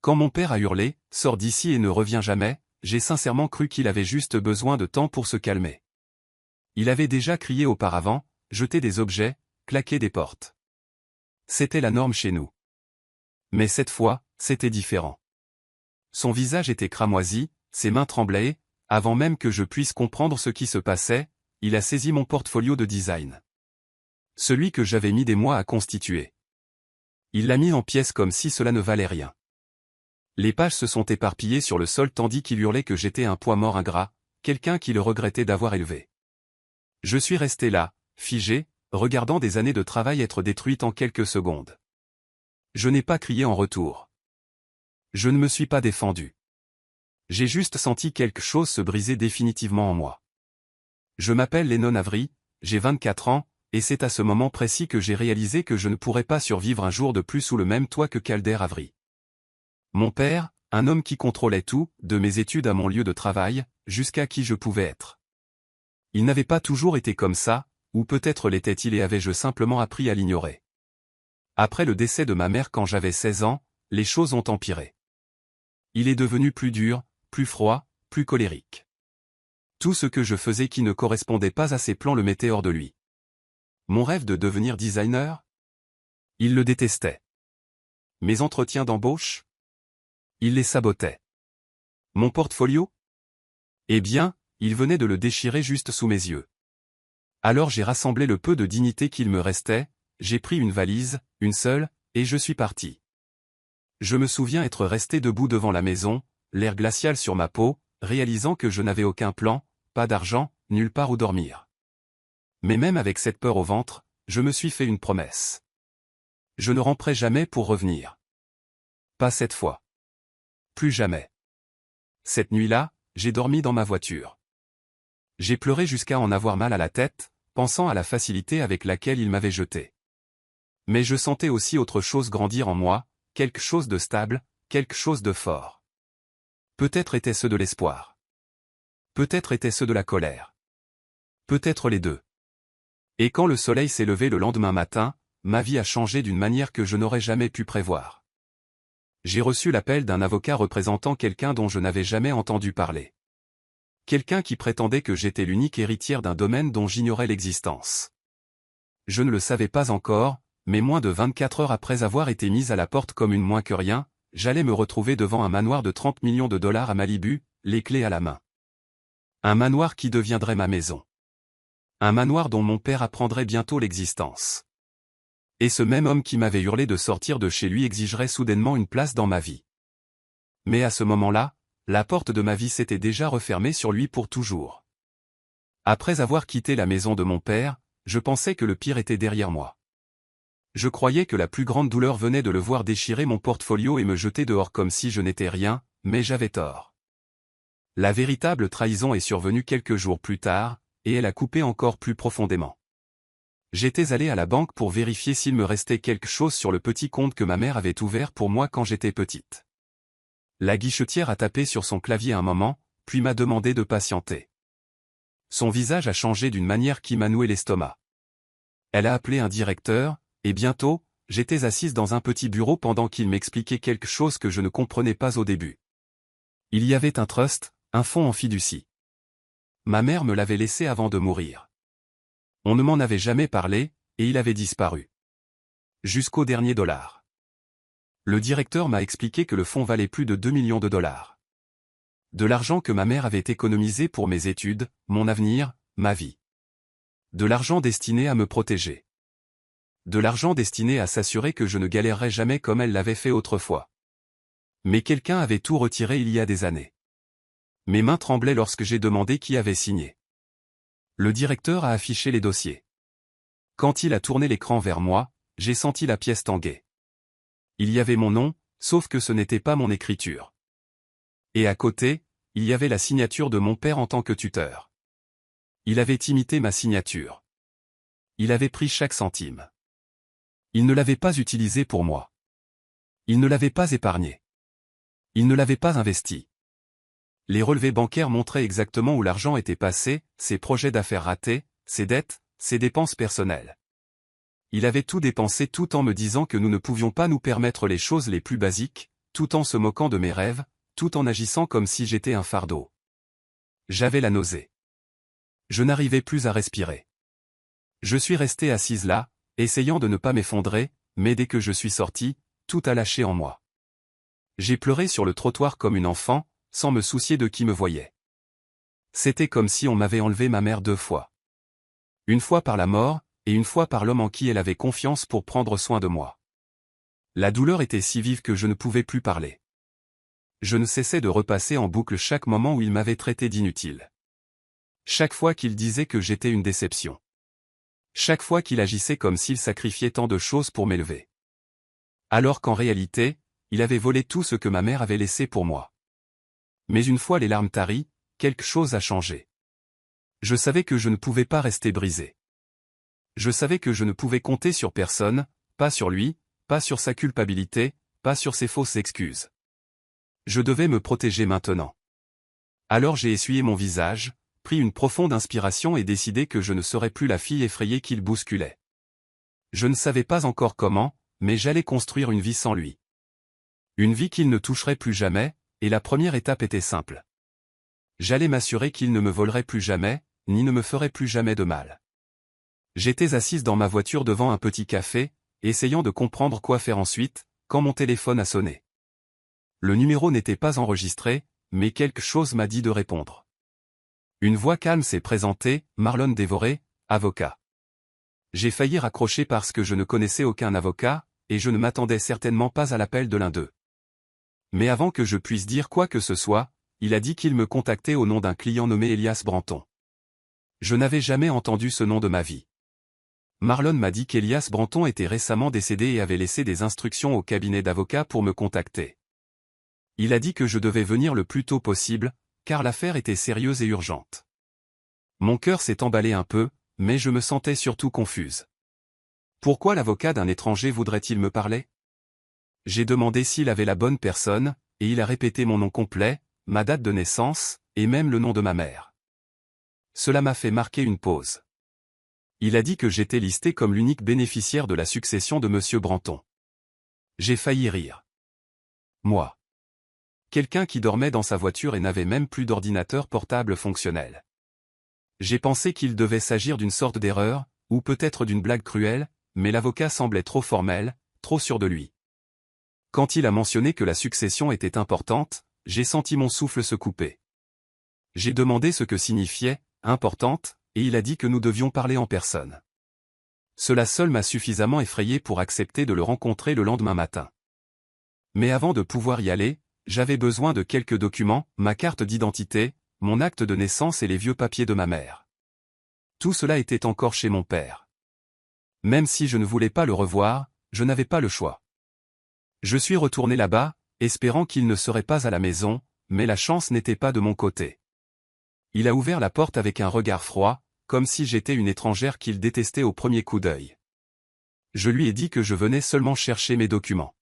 Quand mon père a hurlé « Sors d'ici et ne reviens jamais », j'ai sincèrement cru qu'il avait juste besoin de temps pour se calmer. Il avait déjà crié auparavant, jeté des objets, claqué des portes. C'était la norme chez nous. Mais cette fois, c'était différent. Son visage était cramoisi, ses mains tremblaient, avant même que je puisse comprendre ce qui se passait, il a saisi mon portfolio de design. Celui que j'avais mis des mois à constituer. Il l'a mis en pièces comme si cela ne valait rien. Les pages se sont éparpillées sur le sol tandis qu'il hurlait que j'étais un poids mort ingrat, quelqu'un qui le regrettait d'avoir élevé. Je suis resté là, figé, regardant des années de travail être détruites en quelques secondes. Je n'ai pas crié en retour. Je ne me suis pas défendu. J'ai juste senti quelque chose se briser définitivement en moi. Je m'appelle Lennon Avery, j'ai 24 ans, et c'est à ce moment précis que j'ai réalisé que je ne pourrais pas survivre un jour de plus sous le même toit que Calder Avery. Mon père, un homme qui contrôlait tout, de mes études à mon lieu de travail, jusqu'à qui je pouvais être. Il n'avait pas toujours été comme ça, ou peut-être l'était-il et avais-je simplement appris à l'ignorer. Après le décès de ma mère quand j'avais 16 ans, les choses ont empiré. Il est devenu plus dur, plus froid, plus colérique. Tout ce que je faisais qui ne correspondait pas à ses plans le mettait hors de lui. Mon rêve de devenir designer? Il le détestait. Mes entretiens d'embauche? Il les sabotait. Mon portfolio? Eh bien, il venait de le déchirer juste sous mes yeux. Alors j'ai rassemblé le peu de dignité qu'il me restait, j'ai pris une valise, une seule, et je suis parti. Je me souviens être resté debout devant la maison, l'air glacial sur ma peau, réalisant que je n'avais aucun plan, pas d'argent, nulle part où dormir. Mais même avec cette peur au ventre, je me suis fait une promesse. Je ne ramperai jamais pour revenir. Pas cette fois. Plus jamais. Cette nuit-là, j'ai dormi dans ma voiture. J'ai pleuré jusqu'à en avoir mal à la tête, pensant à la facilité avec laquelle il m'avait jeté. Mais je sentais aussi autre chose grandir en moi, quelque chose de stable, quelque chose de fort. Peut-être était-ce de l'espoir. Peut-être était-ce de la colère. Peut-être les deux. Et quand le soleil s'est levé le lendemain matin, ma vie a changé d'une manière que je n'aurais jamais pu prévoir. J'ai reçu l'appel d'un avocat représentant quelqu'un dont je n'avais jamais entendu parler. Quelqu'un qui prétendait que j'étais l'unique héritière d'un domaine dont j'ignorais l'existence. Je ne le savais pas encore, mais moins de 24 heures après avoir été mise à la porte comme une moins que rien, j'allais me retrouver devant un manoir de 30 millions de dollars à Malibu, les clés à la main. Un manoir qui deviendrait ma maison. Un manoir dont mon père apprendrait bientôt l'existence. Et ce même homme qui m'avait hurlé de sortir de chez lui exigerait soudainement une place dans ma vie. Mais à ce moment-là, la porte de ma vie s'était déjà refermée sur lui pour toujours. Après avoir quitté la maison de mon père, je pensais que le pire était derrière moi. Je croyais que la plus grande douleur venait de le voir déchirer mon portfolio et me jeter dehors comme si je n'étais rien, mais j'avais tort. La véritable trahison est survenue quelques jours plus tard, et elle a coupé encore plus profondément. J'étais allé à la banque pour vérifier s'il me restait quelque chose sur le petit compte que ma mère avait ouvert pour moi quand j'étais petite. La guichetière a tapé sur son clavier un moment, puis m'a demandé de patienter. Son visage a changé d'une manière qui m'a noué l'estomac. Elle a appelé un directeur, et bientôt, j'étais assise dans un petit bureau pendant qu'il m'expliquait quelque chose que je ne comprenais pas au début. Il y avait un trust, un fonds en fiducie. Ma mère me l'avait laissé avant de mourir. On ne m'en avait jamais parlé, et il avait disparu. Jusqu'au dernier dollar. Le directeur m'a expliqué que le fonds valait plus de 2 millions de dollars. De l'argent que ma mère avait économisé pour mes études, mon avenir, ma vie. De l'argent destiné à me protéger. De l'argent destiné à s'assurer que je ne galérerais jamais comme elle l'avait fait autrefois. Mais quelqu'un avait tout retiré il y a des années. Mes mains tremblaient lorsque j'ai demandé qui avait signé. Le directeur a affiché les dossiers. Quand il a tourné l'écran vers moi, j'ai senti la pièce tanguer. Il y avait mon nom, sauf que ce n'était pas mon écriture. Et à côté, il y avait la signature de mon père en tant que tuteur. Il avait imité ma signature. Il avait pris chaque centime. Il ne l'avait pas utilisé pour moi. Il ne l'avait pas épargné. Il ne l'avait pas investi. Les relevés bancaires montraient exactement où l'argent était passé, ses projets d'affaires ratés, ses dettes, ses dépenses personnelles. Il avait tout dépensé tout en me disant que nous ne pouvions pas nous permettre les choses les plus basiques, tout en se moquant de mes rêves, tout en agissant comme si j'étais un fardeau. J'avais la nausée. Je n'arrivais plus à respirer. Je suis resté assise là, essayant de ne pas m'effondrer, mais dès que je suis sorti, tout a lâché en moi. J'ai pleuré sur le trottoir comme une enfant, sans me soucier de qui me voyait. C'était comme si on m'avait enlevé ma mère 2 fois. Une fois par la mort, et une fois par l'homme en qui elle avait confiance pour prendre soin de moi. La douleur était si vive que je ne pouvais plus parler. Je ne cessais de repasser en boucle chaque moment où il m'avait traité d'inutile. Chaque fois qu'il disait que j'étais une déception. Chaque fois qu'il agissait comme s'il sacrifiait tant de choses pour m'élever. Alors qu'en réalité, il avait volé tout ce que ma mère avait laissé pour moi. Mais une fois les larmes taries, quelque chose a changé. Je savais que je ne pouvais pas rester brisé. Je savais que je ne pouvais compter sur personne, pas sur lui, pas sur sa culpabilité, pas sur ses fausses excuses. Je devais me protéger maintenant. Alors j'ai essuyé mon visage, pris une profonde inspiration et décidé que je ne serais plus la fille effrayée qu'il bousculait. Je ne savais pas encore comment, mais j'allais construire une vie sans lui. Une vie qu'il ne toucherait plus jamais, et la première étape était simple. J'allais m'assurer qu'il ne me volerait plus jamais, ni ne me ferait plus jamais de mal. J'étais assise dans ma voiture devant un petit café, essayant de comprendre quoi faire ensuite, quand mon téléphone a sonné. Le numéro n'était pas enregistré, mais quelque chose m'a dit de répondre. Une voix calme s'est présentée, Marlon Dévoré, avocat. J'ai failli raccrocher parce que je ne connaissais aucun avocat, et je ne m'attendais certainement pas à l'appel de l'un d'eux. Mais avant que je puisse dire quoi que ce soit, il a dit qu'il me contactait au nom d'un client nommé Elias Branton. Je n'avais jamais entendu ce nom de ma vie. Marlon m'a dit qu'Elias Branton était récemment décédé et avait laissé des instructions au cabinet d'avocats pour me contacter. Il a dit que je devais venir le plus tôt possible, car l'affaire était sérieuse et urgente. Mon cœur s'est emballé un peu, mais je me sentais surtout confuse. Pourquoi l'avocat d'un étranger voudrait-il me parler? J'ai demandé s'il avait la bonne personne, et il a répété mon nom complet, ma date de naissance, et même le nom de ma mère. Cela m'a fait marquer une pause. Il a dit que j'étais listé comme l'unique bénéficiaire de la succession de Monsieur Branton. J'ai failli rire. Moi. Quelqu'un qui dormait dans sa voiture et n'avait même plus d'ordinateur portable fonctionnel. J'ai pensé qu'il devait s'agir d'une sorte d'erreur, ou peut-être d'une blague cruelle, mais l'avocat semblait trop formel, trop sûr de lui. Quand il a mentionné que la succession était importante, j'ai senti mon souffle se couper. J'ai demandé ce que signifiait « importante », et il a dit que nous devions parler en personne. Cela seul m'a suffisamment effrayé pour accepter de le rencontrer le lendemain matin. Mais avant de pouvoir y aller, j'avais besoin de quelques documents, ma carte d'identité, mon acte de naissance et les vieux papiers de ma mère. Tout cela était encore chez mon père. Même si je ne voulais pas le revoir, je n'avais pas le choix. Je suis retourné là-bas, espérant qu'il ne serait pas à la maison, mais la chance n'était pas de mon côté. Il a ouvert la porte avec un regard froid, comme si j'étais une étrangère qu'il détestait au premier coup d'œil. Je lui ai dit que je venais seulement chercher mes documents.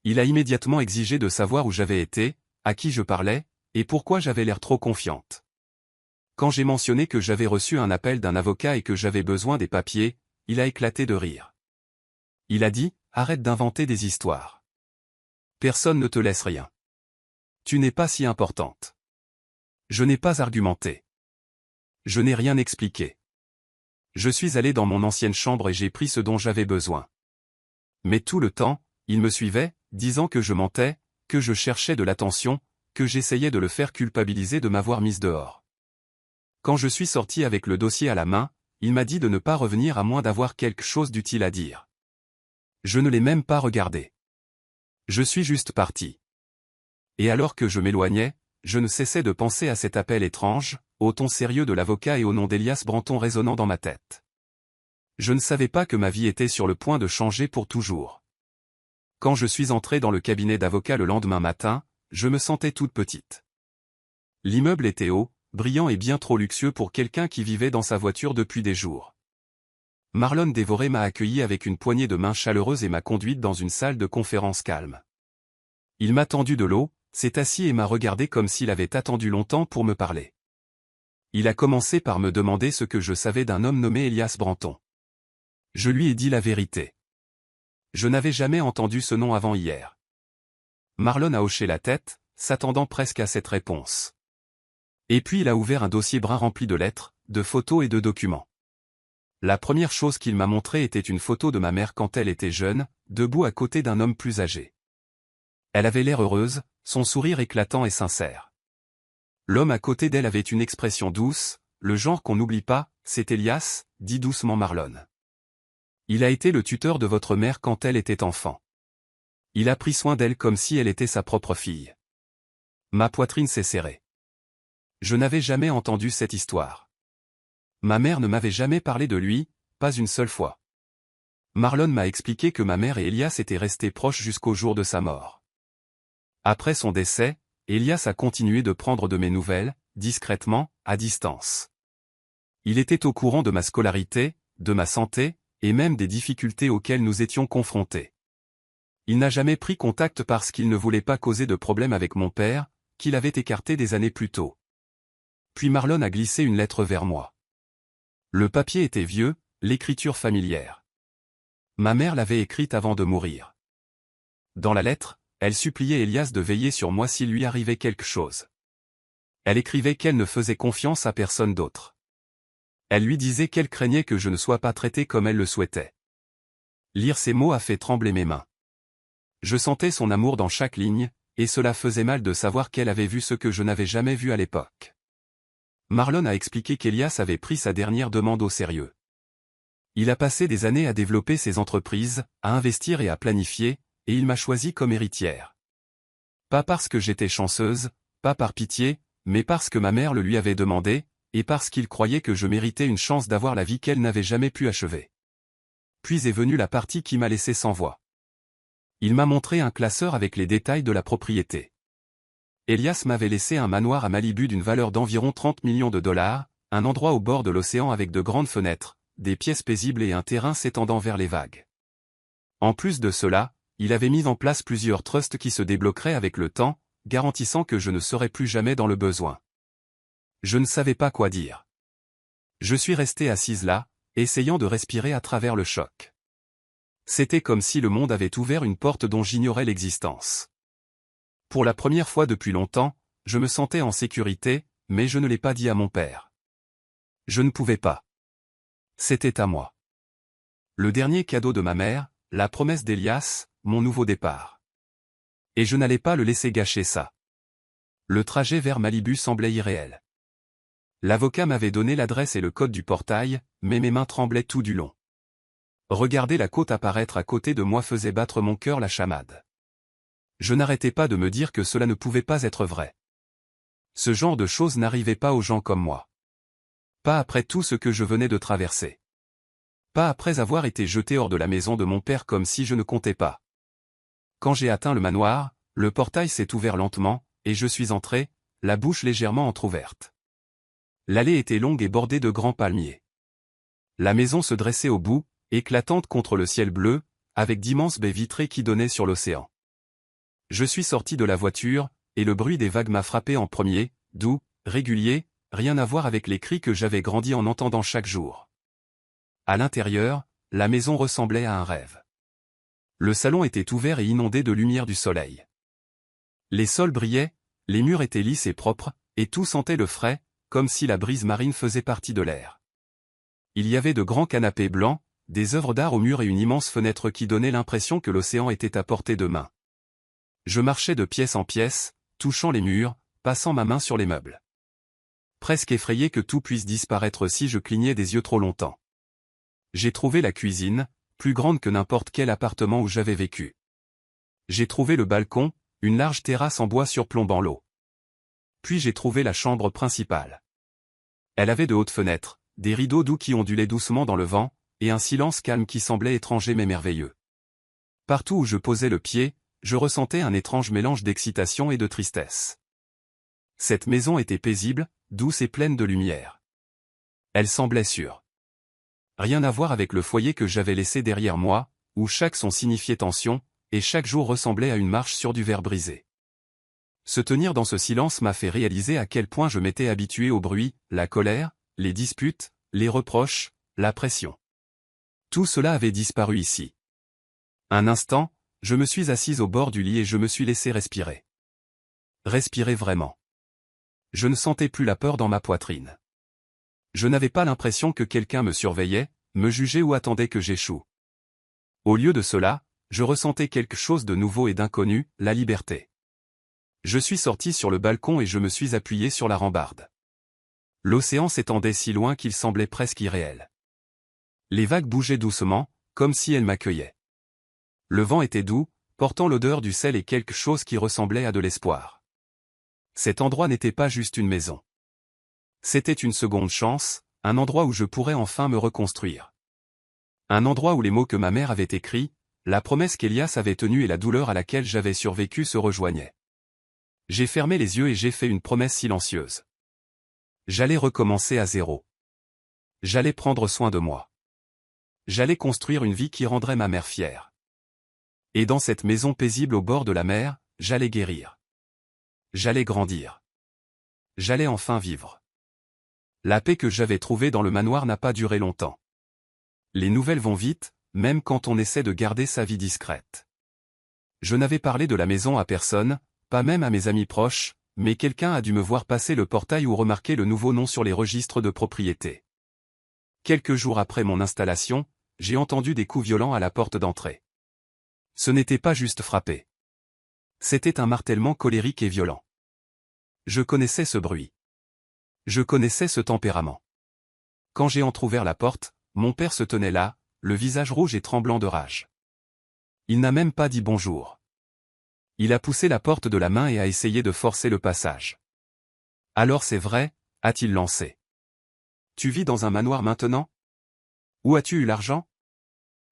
Il a immédiatement exigé de savoir où j'avais été, à qui je parlais, et pourquoi j'avais l'air trop confiante. Quand j'ai mentionné que j'avais reçu un appel d'un avocat et que j'avais besoin des papiers, il a éclaté de rire. Il a dit, « Arrête d'inventer des histoires. Personne ne te laisse rien. Tu n'es pas si importante. » Je n'ai pas argumenté. Je n'ai rien expliqué. Je suis allé dans mon ancienne chambre et j'ai pris ce dont j'avais besoin. Mais tout le temps, il me suivait, disant que je mentais, que je cherchais de l'attention, que j'essayais de le faire culpabiliser de m'avoir mise dehors. Quand je suis sorti avec le dossier à la main, il m'a dit de ne pas revenir à moins d'avoir quelque chose d'utile à dire. Je ne l'ai même pas regardé. Je suis juste parti. Et alors que je m'éloignais, je ne cessais de penser à cet appel étrange, au ton sérieux de l'avocat et au nom d'Elias Branton résonnant dans ma tête. Je ne savais pas que ma vie était sur le point de changer pour toujours. Quand je suis entré dans le cabinet d'avocat le lendemain matin, je me sentais toute petite. L'immeuble était haut, brillant et bien trop luxueux pour quelqu'un qui vivait dans sa voiture depuis des jours. Marlon Dévoré m'a accueilli avec une poignée de main chaleureuse et m'a conduite dans une salle de conférence calme. Il m'a tendu de l'eau, s'est assis et m'a regardé comme s'il avait attendu longtemps pour me parler. Il a commencé par me demander ce que je savais d'un homme nommé Elias Branton. Je lui ai dit la vérité. Je n'avais jamais entendu ce nom avant hier. Marlon a hoché la tête, s'attendant presque à cette réponse. Et puis il a ouvert un dossier brun rempli de lettres, de photos et de documents. La première chose qu'il m'a montrée était une photo de ma mère quand elle était jeune, debout à côté d'un homme plus âgé. Elle avait l'air heureuse, son sourire éclatant et sincère. L'homme à côté d'elle avait une expression douce, le genre qu'on n'oublie pas, c'est Elias, dit doucement Marlon. Il a été le tuteur de votre mère quand elle était enfant. Il a pris soin d'elle comme si elle était sa propre fille. Ma poitrine s'est serrée. Je n'avais jamais entendu cette histoire. Ma mère ne m'avait jamais parlé de lui, pas une seule fois. Marlon m'a expliqué que ma mère et Elias étaient restés proches jusqu'au jour de sa mort. Après son décès, Elias a continué de prendre de mes nouvelles, discrètement, à distance. Il était au courant de ma scolarité, de ma santé, et même des difficultés auxquelles nous étions confrontés. Il n'a jamais pris contact parce qu'il ne voulait pas causer de problème avec mon père, qu'il avait écarté des années plus tôt. Puis Marlon a glissé une lettre vers moi. Le papier était vieux, l'écriture familière. Ma mère l'avait écrite avant de mourir. Dans la lettre, elle suppliait Elias de veiller sur moi s'il lui arrivait quelque chose. Elle écrivait qu'elle ne faisait confiance à personne d'autre. Elle lui disait qu'elle craignait que je ne sois pas traité comme elle le souhaitait. Lire ces mots a fait trembler mes mains. Je sentais son amour dans chaque ligne, et cela faisait mal de savoir qu'elle avait vu ce que je n'avais jamais vu à l'époque. Marlon a expliqué qu'Elias avait pris sa dernière demande au sérieux. Il a passé des années à développer ses entreprises, à investir et à planifier, et il m'a choisi comme héritière. Pas parce que j'étais chanceuse, pas par pitié, mais parce que ma mère le lui avait demandé, et parce qu'il croyait que je méritais une chance d'avoir la vie qu'elle n'avait jamais pu achever. Puis est venue la partie qui m'a laissé sans voix. Il m'a montré un classeur avec les détails de la propriété. Elias m'avait laissé un manoir à Malibu d'une valeur d'environ 30 millions de dollars, un endroit au bord de l'océan avec de grandes fenêtres, des pièces paisibles et un terrain s'étendant vers les vagues. En plus de cela, il avait mis en place plusieurs trusts qui se débloqueraient avec le temps, garantissant que je ne serais plus jamais dans le besoin. Je ne savais pas quoi dire. Je suis resté assise là, essayant de respirer à travers le choc. C'était comme si le monde avait ouvert une porte dont j'ignorais l'existence. Pour la première fois depuis longtemps, je me sentais en sécurité, mais je ne l'ai pas dit à mon père. Je ne pouvais pas. C'était à moi. Le dernier cadeau de ma mère, la promesse d'Elias, mon nouveau départ. Et je n'allais pas le laisser gâcher ça. Le trajet vers Malibu semblait irréel. L'avocat m'avait donné l'adresse et le code du portail, mais mes mains tremblaient tout du long. Regarder la côte apparaître à côté de moi faisait battre mon cœur la chamade. Je n'arrêtais pas de me dire que cela ne pouvait pas être vrai. Ce genre de choses n'arrivait pas aux gens comme moi. Pas après tout ce que je venais de traverser. Pas après avoir été jeté hors de la maison de mon père comme si je ne comptais pas. Quand j'ai atteint le manoir, le portail s'est ouvert lentement, et je suis entré, la bouche légèrement entr'ouverte. L'allée était longue et bordée de grands palmiers. La maison se dressait au bout, éclatante contre le ciel bleu, avec d'immenses baies vitrées qui donnaient sur l'océan. Je suis sorti de la voiture, et le bruit des vagues m'a frappé en premier, doux, régulier, rien à voir avec les cris que j'avais grandi en entendant chaque jour. À l'intérieur, la maison ressemblait à un rêve. Le salon était ouvert et inondé de lumière du soleil. Les sols brillaient, les murs étaient lisses et propres, et tout sentait le frais, comme si la brise marine faisait partie de l'air. Il y avait de grands canapés blancs, des œuvres d'art au mur et une immense fenêtre qui donnait l'impression que l'océan était à portée de main. Je marchais de pièce en pièce, touchant les murs, passant ma main sur les meubles. Presque effrayé que tout puisse disparaître si je clignais des yeux trop longtemps. J'ai trouvé la cuisine, plus grande que n'importe quel appartement où j'avais vécu. J'ai trouvé le balcon, une large terrasse en bois surplombant l'eau. Puis j'ai trouvé la chambre principale. Elle avait de hautes fenêtres, des rideaux doux qui ondulaient doucement dans le vent, et un silence calme qui semblait étranger mais merveilleux. Partout où je posais le pied, je ressentais un étrange mélange d'excitation et de tristesse. Cette maison était paisible, douce et pleine de lumière. Elle semblait sûre. Rien à voir avec le foyer que j'avais laissé derrière moi, où chaque son signifiait tension, et chaque jour ressemblait à une marche sur du verre brisé. Se tenir dans ce silence m'a fait réaliser à quel point je m'étais habitué au bruit, la colère, les disputes, les reproches, la pression. Tout cela avait disparu ici. Un instant, Je me suis assise au bord du lit et je me suis laissé respirer. Respirer vraiment. Je ne sentais plus la peur dans ma poitrine. Je n'avais pas l'impression que quelqu'un me surveillait, me jugeait ou attendait que j'échoue. Au lieu de cela, je ressentais quelque chose de nouveau et d'inconnu, la liberté. Je suis sorti sur le balcon et je me suis appuyé sur la rambarde. L'océan s'étendait si loin qu'il semblait presque irréel. Les vagues bougeaient doucement, comme si elles m'accueillaient. Le vent était doux, portant l'odeur du sel et quelque chose qui ressemblait à de l'espoir. Cet endroit n'était pas juste une maison. C'était une seconde chance, un endroit où je pourrais enfin me reconstruire. Un endroit où les mots que ma mère avait écrits, la promesse qu'Elias avait tenue et la douleur à laquelle j'avais survécu se rejoignaient. J'ai fermé les yeux et j'ai fait une promesse silencieuse. J'allais recommencer à zéro. J'allais prendre soin de moi. J'allais construire une vie qui rendrait ma mère fière. Et dans cette maison paisible au bord de la mer, j'allais guérir. J'allais grandir. J'allais enfin vivre. La paix que j'avais trouvée dans le manoir n'a pas duré longtemps. Les nouvelles vont vite, même quand on essaie de garder sa vie discrète. Je n'avais parlé de la maison à personne, pas même à mes amis proches, mais quelqu'un a dû me voir passer le portail ou remarquer le nouveau nom sur les registres de propriété. Quelques jours après mon installation, j'ai entendu des coups violents à la porte d'entrée. Ce n'était pas juste frapper. C'était un martèlement colérique et violent. Je connaissais ce bruit. Je connaissais ce tempérament. Quand j'ai entrouvert la porte, mon père se tenait là, le visage rouge et tremblant de rage. Il n'a même pas dit bonjour. Il a poussé la porte de la main et a essayé de forcer le passage. Alors c'est vrai, a-t-il lancé. Tu vis dans un manoir maintenant? Où as-tu eu l'argent?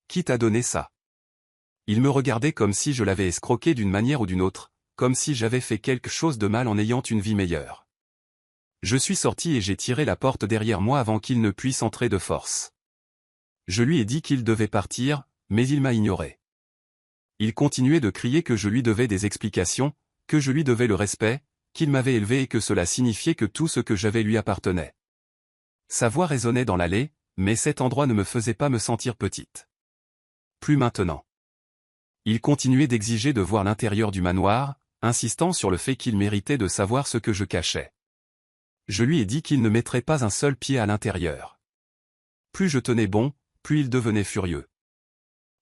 Qui t'a donné ça? Il me regardait comme si je l'avais escroqué d'une manière ou d'une autre, comme si j'avais fait quelque chose de mal en ayant une vie meilleure. Je suis sorti et j'ai tiré la porte derrière moi avant qu'il ne puisse entrer de force. Je lui ai dit qu'il devait partir, mais il m'a ignoré. Il continuait de crier que je lui devais des explications, que je lui devais le respect, qu'il m'avait élevé et que cela signifiait que tout ce que j'avais lui appartenait. Sa voix résonnait dans l'allée, mais cet endroit ne me faisait pas me sentir petite. Plus maintenant. Il continuait d'exiger de voir l'intérieur du manoir, insistant sur le fait qu'il méritait de savoir ce que je cachais. Je lui ai dit qu'il ne mettrait pas un seul pied à l'intérieur. Plus je tenais bon, plus il devenait furieux.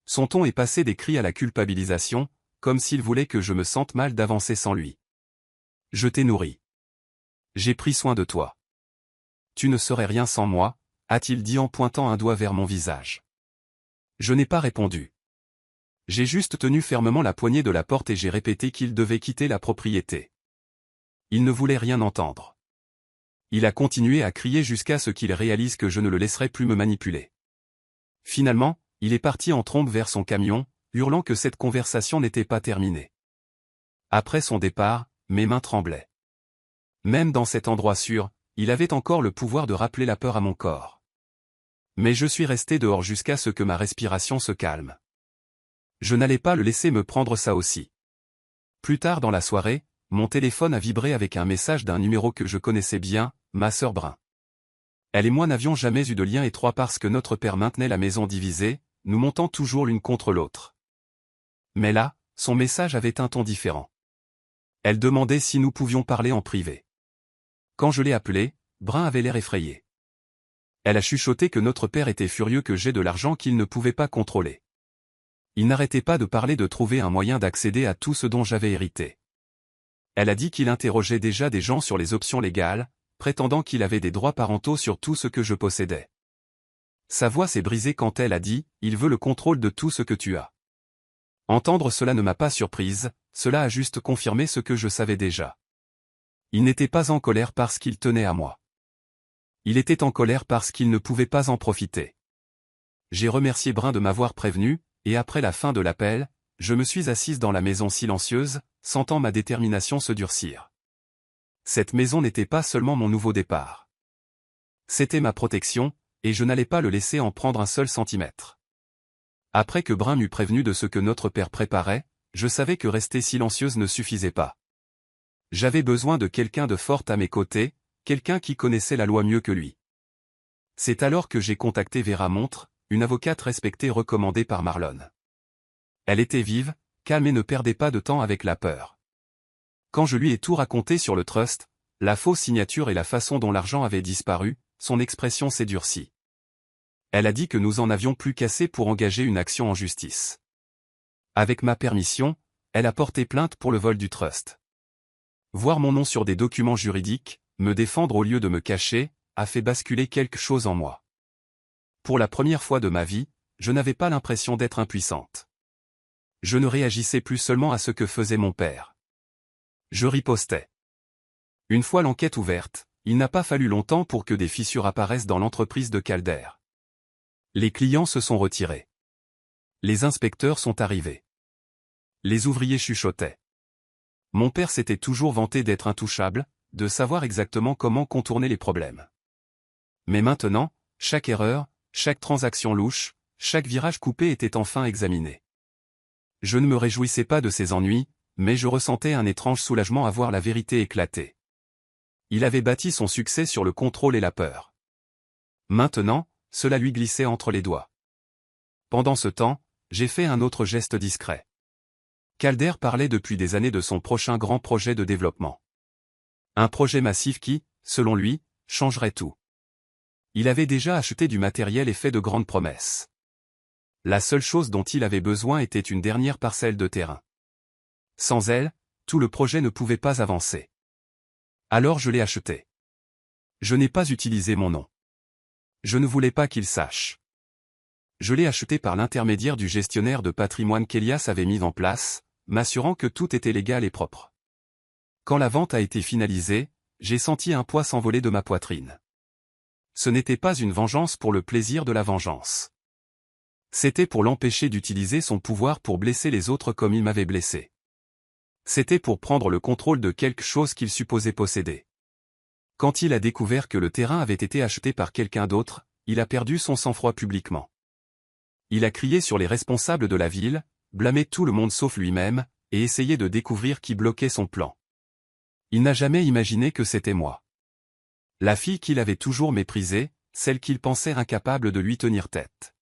Son ton est passé des cris à la culpabilisation, comme s'il voulait que je me sente mal d'avancer sans lui. Je t'ai nourri. J'ai pris soin de toi. Tu ne serais rien sans moi, a-t-il dit en pointant un doigt vers mon visage. Je n'ai pas répondu. J'ai juste tenu fermement la poignée de la porte et j'ai répété qu'il devait quitter la propriété. Il ne voulait rien entendre. Il a continué à crier jusqu'à ce qu'il réalise que je ne le laisserai plus me manipuler. Finalement, il est parti en trombe vers son camion, hurlant que cette conversation n'était pas terminée. Après son départ, mes mains tremblaient. Même dans cet endroit sûr, il avait encore le pouvoir de rappeler la peur à mon corps. Mais je suis resté dehors jusqu'à ce que ma respiration se calme. Je n'allais pas le laisser me prendre ça aussi. Plus tard dans la soirée, mon téléphone a vibré avec un message d'un numéro que je connaissais bien, ma sœur Brun. Elle et moi n'avions jamais eu de lien étroit parce que notre père maintenait la maison divisée, nous montant toujours l'une contre l'autre. Mais là, son message avait un ton différent. Elle demandait si nous pouvions parler en privé. Quand je l'ai appelée, Brun avait l'air effrayé. Elle a chuchoté que notre père était furieux que j'aie de l'argent qu'il ne pouvait pas contrôler. Il n'arrêtait pas de parler de trouver un moyen d'accéder à tout ce dont j'avais hérité. Elle a dit qu'il interrogeait déjà des gens sur les options légales, prétendant qu'il avait des droits parentaux sur tout ce que je possédais. Sa voix s'est brisée quand elle a dit « Il veut le contrôle de tout ce que tu as ». Entendre cela ne m'a pas surprise, cela a juste confirmé ce que je savais déjà. Il n'était pas en colère parce qu'il tenait à moi. Il était en colère parce qu'il ne pouvait pas en profiter. J'ai remercié Brun de m'avoir prévenu, et après la fin de l'appel, je me suis assise dans la maison silencieuse, sentant ma détermination se durcir. Cette maison n'était pas seulement mon nouveau départ. C'était ma protection, et je n'allais pas le laisser en prendre un seul centimètre. Après que Brun m'eut prévenu de ce que notre père préparait, je savais que rester silencieuse ne suffisait pas. J'avais besoin de quelqu'un de fort à mes côtés, quelqu'un qui connaissait la loi mieux que lui. C'est alors que j'ai contacté Vera Montre, une avocate respectée recommandée par Marlon. Elle était vive, calme et ne perdez pas de temps avec la peur. Quand je lui ai tout raconté sur le trust, la fausse signature et la façon dont l'argent avait disparu, son expression s'est durcie. Elle a dit que nous en avions plus qu'assez pour engager une action en justice. Avec ma permission, elle a porté plainte pour le vol du trust. Voir mon nom sur des documents juridiques, me défendre au lieu de me cacher, a fait basculer quelque chose en moi. Pour la première fois de ma vie, je n'avais pas l'impression d'être impuissante. Je ne réagissais plus seulement à ce que faisait mon père. Je ripostais. Une fois l'enquête ouverte, il n'a pas fallu longtemps pour que des fissures apparaissent dans l'entreprise de Calder. Les clients se sont retirés. Les inspecteurs sont arrivés. Les ouvriers chuchotaient. Mon père s'était toujours vanté d'être intouchable, de savoir exactement comment contourner les problèmes. Mais maintenant, chaque erreur, chaque transaction louche, chaque virage coupé était enfin examiné. Je ne me réjouissais pas de ces ennuis, mais je ressentais un étrange soulagement à voir la vérité éclater. Il avait bâti son succès sur le contrôle et la peur. Maintenant, cela lui glissait entre les doigts. Pendant ce temps, j'ai fait un autre geste discret. Calder parlait depuis des années de son prochain grand projet de développement. Un projet massif qui, selon lui, changerait tout. Il avait déjà acheté du matériel et fait de grandes promesses. La seule chose dont il avait besoin était une dernière parcelle de terrain. Sans elle, tout le projet ne pouvait pas avancer. Alors je l'ai acheté. Je n'ai pas utilisé mon nom. Je ne voulais pas qu'il sache. Je l'ai acheté par l'intermédiaire du gestionnaire de patrimoine qu'Elias avait mis en place, m'assurant que tout était légal et propre. Quand la vente a été finalisée, j'ai senti un poids s'envoler de ma poitrine. Ce n'était pas une vengeance pour le plaisir de la vengeance. C'était pour l'empêcher d'utiliser son pouvoir pour blesser les autres comme il m'avait blessé. C'était pour prendre le contrôle de quelque chose qu'il supposait posséder. Quand il a découvert que le terrain avait été acheté par quelqu'un d'autre, il a perdu son sang-froid publiquement. Il a crié sur les responsables de la ville, blâmé tout le monde sauf lui-même, et essayé de découvrir qui bloquait son plan. Il n'a jamais imaginé que c'était moi. La fille qu'il avait toujours méprisée, celle qu'il pensait incapable de lui tenir tête.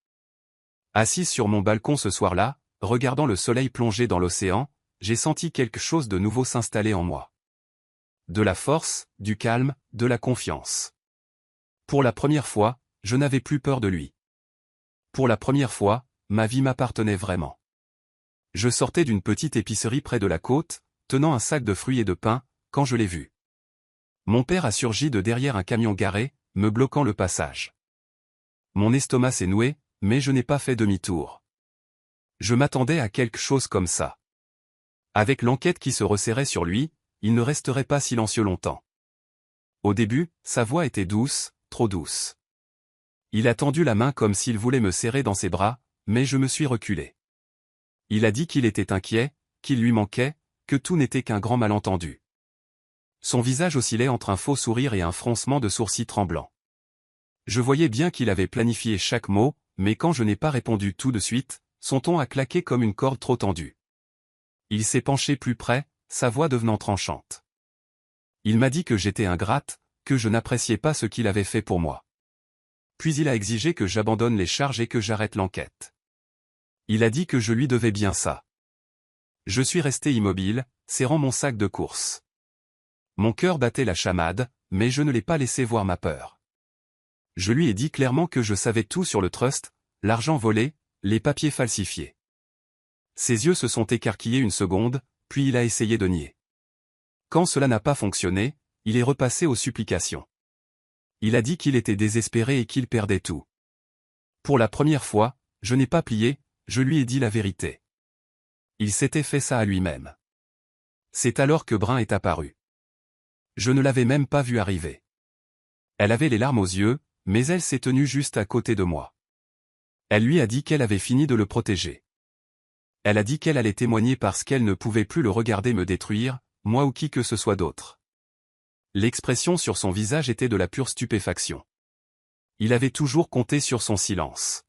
Assise sur mon balcon ce soir-là, regardant le soleil plonger dans l'océan, j'ai senti quelque chose de nouveau s'installer en moi. De la force, du calme, de la confiance. Pour la première fois, je n'avais plus peur de lui. Pour la première fois, ma vie m'appartenait vraiment. Je sortais d'une petite épicerie près de la côte, tenant un sac de fruits et de pain, quand je l'ai vu. Mon père a surgi de derrière un camion garé, me bloquant le passage. Mon estomac s'est noué, mais je n'ai pas fait demi-tour. Je m'attendais à quelque chose comme ça. Avec l'enquête qui se resserrait sur lui, il ne resterait pas silencieux longtemps. Au début, sa voix était douce, trop douce. Il a tendu la main comme s'il voulait me serrer dans ses bras, mais je me suis reculé. Il a dit qu'il était inquiet, qu'il lui manquait, que tout n'était qu'un grand malentendu. Son visage oscillait entre un faux sourire et un froncement de sourcils tremblants. Je voyais bien qu'il avait planifié chaque mot, mais quand je n'ai pas répondu tout de suite, son ton a claqué comme une corde trop tendue. Il s'est penché plus près, sa voix devenant tranchante. Il m'a dit que j'étais ingrate, que je n'appréciais pas ce qu'il avait fait pour moi. Puis il a exigé que j'abandonne les charges et que j'arrête l'enquête. Il a dit que je lui devais bien ça. Je suis resté immobile, serrant mon sac de course. Mon cœur battait la chamade, mais je ne l'ai pas laissé voir ma peur. Je lui ai dit clairement que je savais tout sur le trust, l'argent volé, les papiers falsifiés. Ses yeux se sont écarquillés une seconde, puis il a essayé de nier. Quand cela n'a pas fonctionné, il est repassé aux supplications. Il a dit qu'il était désespéré et qu'il perdait tout. Pour la première fois, je n'ai pas plié, je lui ai dit la vérité. Il s'était fait ça à lui-même. C'est alors que Brun est apparu. Je ne l'avais même pas vu arriver. Elle avait les larmes aux yeux, mais elle s'est tenue juste à côté de moi. Elle lui a dit qu'elle avait fini de le protéger. Elle a dit qu'elle allait témoigner parce qu'elle ne pouvait plus le regarder me détruire, moi ou qui que ce soit d'autre. L'expression sur son visage était de la pure stupéfaction. Il avait toujours compté sur son silence.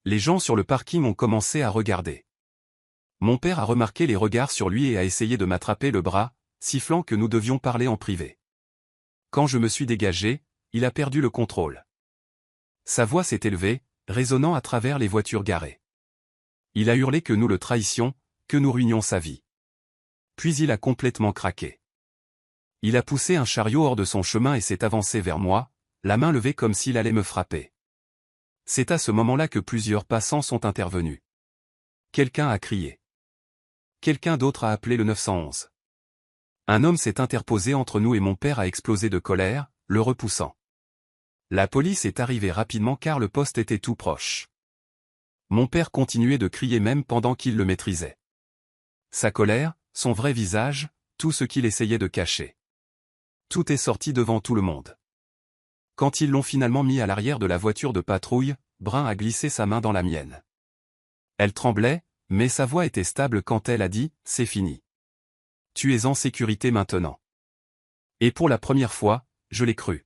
Les gens sur le parking ont commencé à regarder. Mon père a remarqué les regards sur lui et a essayé de m'attraper le bras, sifflant que nous devions parler en privé. Quand je me suis dégagé, il a perdu le contrôle. Sa voix s'est élevée, résonnant à travers les voitures garées. Il a hurlé que nous le trahissions, que nous ruinions sa vie. Puis il a complètement craqué. Il a poussé un chariot hors de son chemin et s'est avancé vers moi, la main levée comme s'il allait me frapper. C'est à ce moment-là que plusieurs passants sont intervenus. Quelqu'un a crié. Quelqu'un d'autre a appelé le 911. Un homme s'est interposé entre nous et mon père a explosé de colère, le repoussant. La police est arrivée rapidement car le poste était tout proche. Mon père continuait de crier même pendant qu'il le maîtrisait. Sa colère, son vrai visage, tout ce qu'il essayait de cacher. Tout est sorti devant tout le monde. Quand ils l'ont finalement mis à l'arrière de la voiture de patrouille, Brun a glissé sa main dans la mienne. Elle tremblait, mais sa voix était stable quand elle a dit « C'est fini. Tu es en sécurité maintenant. » Et pour la première fois, je l'ai cru.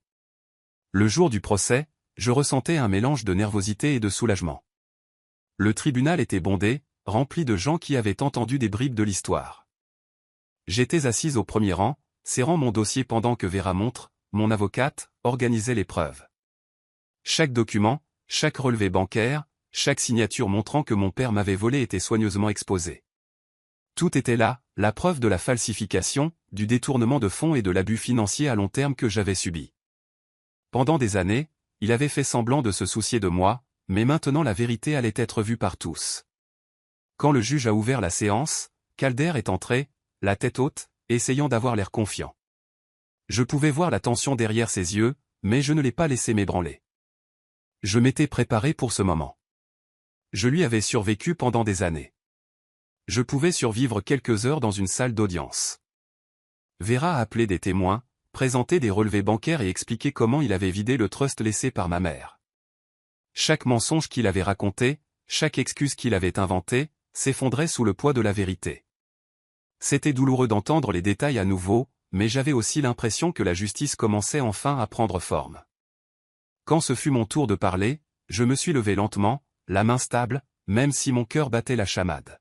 Le jour du procès, je ressentais un mélange de nervosité et de soulagement. Le tribunal était bondé, rempli de gens qui avaient entendu des bribes de l'histoire. J'étais assise au premier rang, serrant mon dossier pendant que Vera Montre, mon avocate, organisait les preuves. Chaque document, chaque relevé bancaire, chaque signature montrant que mon père m'avait volé était soigneusement exposée. Tout était là, la preuve de la falsification, du détournement de fonds et de l'abus financier à long terme que j'avais subi. Pendant des années, il avait fait semblant de se soucier de moi, mais maintenant la vérité allait être vue par tous. Quand le juge a ouvert la séance, Calder est entré, la tête haute, essayant d'avoir l'air confiant. Je pouvais voir la tension derrière ses yeux, mais je ne l'ai pas laissé m'ébranler. Je m'étais préparé pour ce moment. Je lui avais survécu pendant des années. Je pouvais survivre quelques heures dans une salle d'audience. Vera a appelé des témoins, présenté des relevés bancaires et expliqué comment il avait vidé le trust laissé par ma mère. Chaque mensonge qu'il avait raconté, chaque excuse qu'il avait inventée, s'effondrait sous le poids de la vérité. C'était douloureux d'entendre les détails à nouveau, mais j'avais aussi l'impression que la justice commençait enfin à prendre forme. Quand ce fut mon tour de parler, je me suis levé lentement, la main stable, même si mon cœur battait la chamade.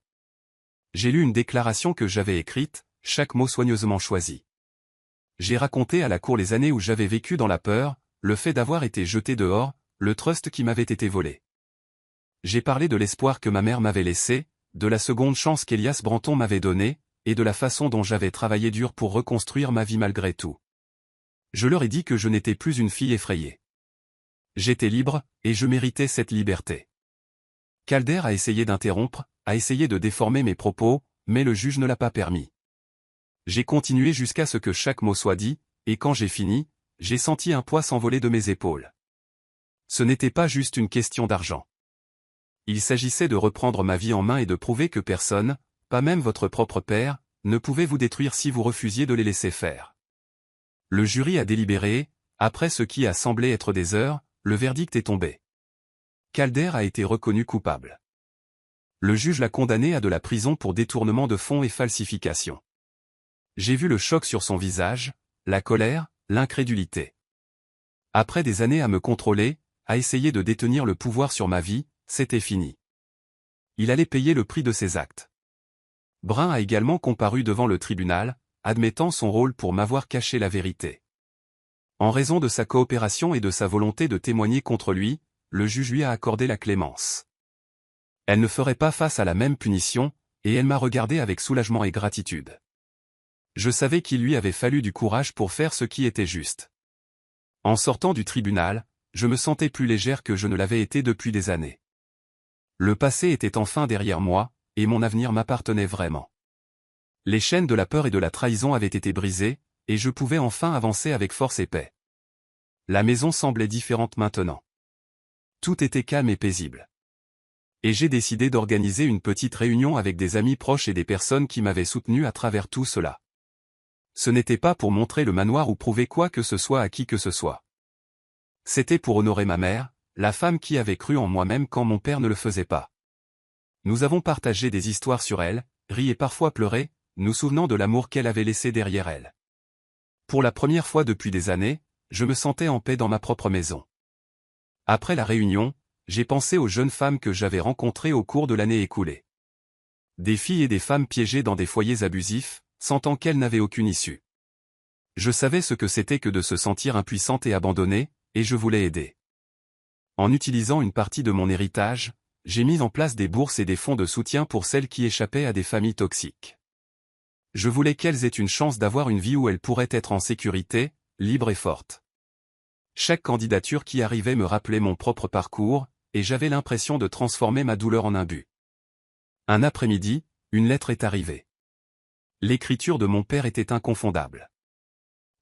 J'ai lu une déclaration que j'avais écrite, chaque mot soigneusement choisi. J'ai raconté à la cour les années où j'avais vécu dans la peur, le fait d'avoir été jeté dehors, le trust qui m'avait été volé. J'ai parlé de l'espoir que ma mère m'avait laissé, de la seconde chance qu'Elias Branton m'avait donnée, et de la façon dont j'avais travaillé dur pour reconstruire ma vie malgré tout. Je leur ai dit que je n'étais plus une fille effrayée. J'étais libre, et je méritais cette liberté. Calder a essayé d'interrompre, a essayé de déformer mes propos, mais le juge ne l'a pas permis. J'ai continué jusqu'à ce que chaque mot soit dit, et quand j'ai fini, j'ai senti un poids s'envoler de mes épaules. Ce n'était pas juste une question d'argent. Il s'agissait de reprendre ma vie en main et de prouver que personne, pas même votre propre père, ne pouvait vous détruire si vous refusiez de les laisser faire. Le jury a délibéré, après ce qui a semblé être des heures, le verdict est tombé. Calder a été reconnu coupable. Le juge l'a condamné à de la prison pour détournement de fonds et falsification. J'ai vu le choc sur son visage, la colère, l'incrédulité. Après des années à me contrôler, à essayer de détenir le pouvoir sur ma vie, c'était fini. Il allait payer le prix de ses actes. Brun a également comparu devant le tribunal, admettant son rôle pour m'avoir caché la vérité. En raison de sa coopération et de sa volonté de témoigner contre lui, le juge lui a accordé la clémence. Elle ne ferait pas face à la même punition, et elle m'a regardé avec soulagement et gratitude. Je savais qu'il lui avait fallu du courage pour faire ce qui était juste. En sortant du tribunal, je me sentais plus légère que je ne l'avais été depuis des années. Le passé était enfin derrière moi, et mon avenir m'appartenait vraiment. Les chaînes de la peur et de la trahison avaient été brisées, et je pouvais enfin avancer avec force et paix. La maison semblait différente maintenant. Tout était calme et paisible. Et j'ai décidé d'organiser une petite réunion avec des amis proches et des personnes qui m'avaient soutenu à travers tout cela. Ce n'était pas pour montrer le manoir ou prouver quoi que ce soit à qui que ce soit. C'était pour honorer ma mère, la femme qui avait cru en moi-même quand mon père ne le faisait pas. Nous avons partagé des histoires sur elle, ri et parfois pleuré, nous souvenant de l'amour qu'elle avait laissé derrière elle. Pour la première fois depuis des années, je me sentais en paix dans ma propre maison. Après la réunion, j'ai pensé aux jeunes femmes que j'avais rencontrées au cours de l'année écoulée. Des filles et des femmes piégées dans des foyers abusifs, sentant qu'elles n'avaient aucune issue. Je savais ce que c'était que de se sentir impuissante et abandonnée, et je voulais aider. En utilisant une partie de mon héritage, j'ai mis en place des bourses et des fonds de soutien pour celles qui échappaient à des familles toxiques. Je voulais qu'elles aient une chance d'avoir une vie où elles pourraient être en sécurité, libres et fortes. Chaque candidature qui arrivait me rappelait mon propre parcours, et j'avais l'impression de transformer ma douleur en un but. Un après-midi, une lettre est arrivée. L'écriture de mon père était inconfondable.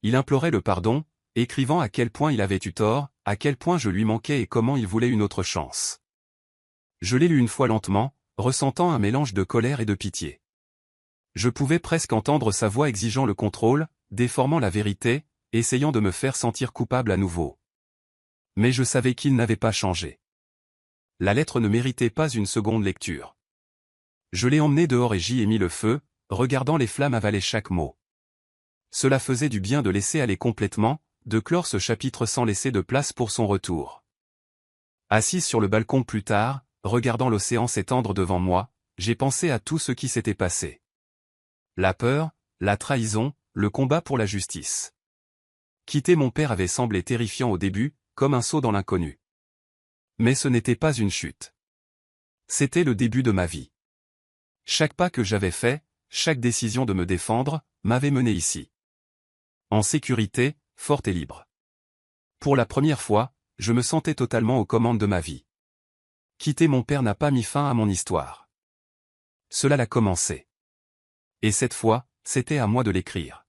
Il implorait le pardon, écrivant à quel point il avait eu tort, à quel point je lui manquais et comment il voulait une autre chance. Je l'ai lu une fois lentement, ressentant un mélange de colère et de pitié. Je pouvais presque entendre sa voix exigeant le contrôle, déformant la vérité, essayant de me faire sentir coupable à nouveau. Mais je savais qu'il n'avait pas changé. La lettre ne méritait pas une seconde lecture. Je l'ai emmené dehors et j'y ai mis le feu, regardant les flammes avaler chaque mot. Cela faisait du bien de laisser aller complètement, de clore ce chapitre sans laisser de place pour son retour. Assise sur le balcon plus tard, regardant l'océan s'étendre devant moi, j'ai pensé à tout ce qui s'était passé. La peur, la trahison, le combat pour la justice. Quitter mon père avait semblé terrifiant au début, comme un saut dans l'inconnu. Mais ce n'était pas une chute. C'était le début de ma vie. Chaque pas que j'avais fait, chaque décision de me défendre, m'avait mené ici. En sécurité, forte et libre. Pour la première fois, je me sentais totalement aux commandes de ma vie. Quitter mon père n'a pas mis fin à mon histoire. Cela l'a commencé. Et cette fois, c'était à moi de l'écrire.